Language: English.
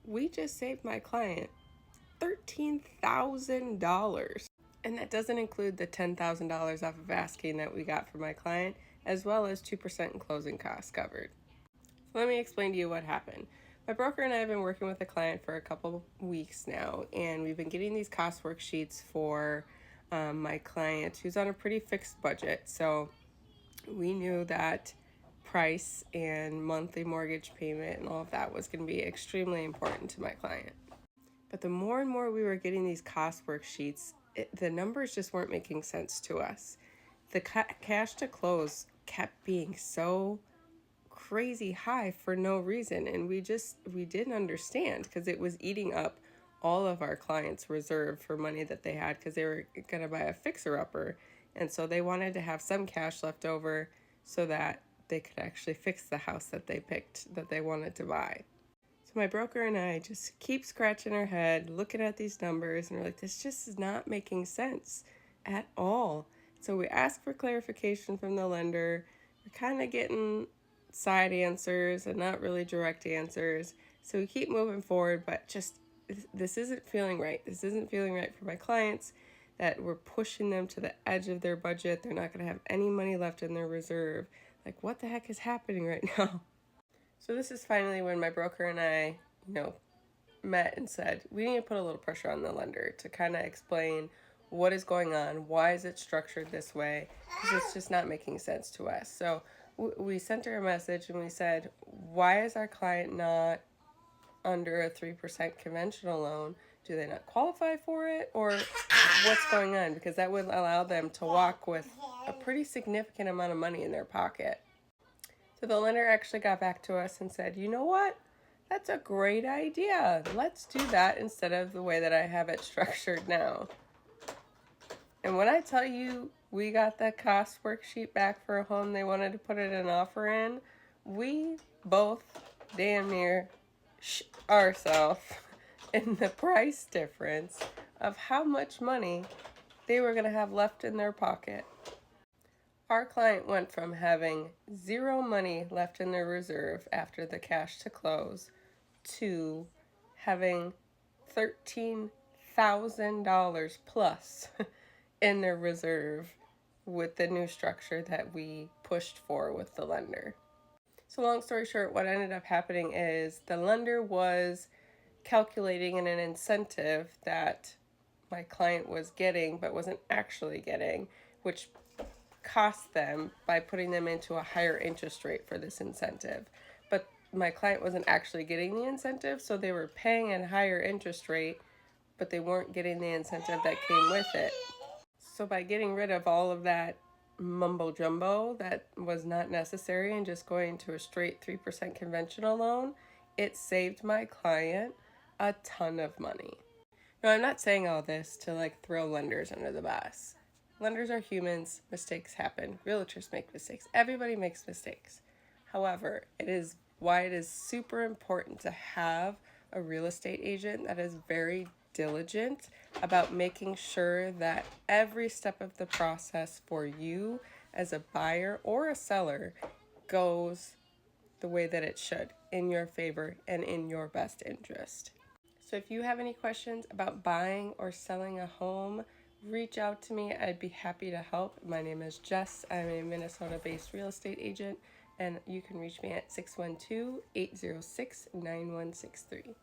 we just saved my client $13,000. And that doesn't include the $10,000 off of asking that we got from my client, as well as 2% in closing costs covered. So let me explain to you what happened. My broker and I have been working with a client for a couple weeks now, and we've been getting these cost worksheets for my client who's on a pretty fixed budget. So we knew that price and monthly mortgage payment and all of that was going to be extremely important to my client. But the more and more we were getting these cost worksheets, the numbers just weren't making sense to us. The cash to close kept being so crazy high for no reason, and we didn't understand because it was eating up all of our clients' reserve for money that they had because they were going to buy a fixer-upper, and so they wanted to have some cash left over so that they could actually fix the house that they picked that they wanted to buy. So my broker and I just keep scratching our head, looking at these numbers, and we're like, this just is not making sense at all. So we ask for clarification from the lender. We're kind of getting side answers and not really direct answers. So we keep moving forward, but just this isn't feeling right. This isn't feeling right for my clients, that we're pushing them to the edge of their budget. They're not going to have any money left in their reserve. Like, what the heck is happening right now? So this is finally when my broker and I, met and said, we need to put a little pressure on the lender to kind of explain what is going on, why is it structured this way, because it's just not making sense to us. So we sent her a message and we said, why is our client not under a 3% conventional loan? Do they not qualify for it, or what's going on? Because that would allow them to walk with a pretty significant amount of money in their pocket. So the lender actually got back to us and said, you know what? That's a great idea. Let's do that instead of the way that I have it structured now. And when I tell you we got the cost worksheet back for a home they wanted to put an offer in, we both damn near ourselves in the price difference of how much money they were going to have left in their pocket. Our client went from having zero money left in their reserve after the cash to close to having $13,000 plus in their reserve with the new structure that we pushed for with the lender. So long story short, what ended up happening is the lender was calculating an incentive that my client was getting but wasn't actually getting, which cost them by putting them into a higher interest rate for this incentive. But my client wasn't actually getting the incentive, so they were paying a higher interest rate, but they weren't getting the incentive that came with it. So by getting rid of all of that mumbo jumbo that was not necessary and just going to a straight 3% conventional loan, it saved my client a ton of money. Now, I'm not saying all this to throw lenders under the bus. Lenders are humans. Mistakes happen. Realtors make mistakes. Everybody makes mistakes. However, it is why it is super important to have a real estate agent that is very diligent about making sure that every step of the process for you as a buyer or a seller goes the way that it should, in your favor and in your best interest. So if you have any questions about buying or selling a home, reach out to me. I'd be happy to help. My name is Jess. I'm a Minnesota-based real estate agent, and you can reach me at 612-806-9163.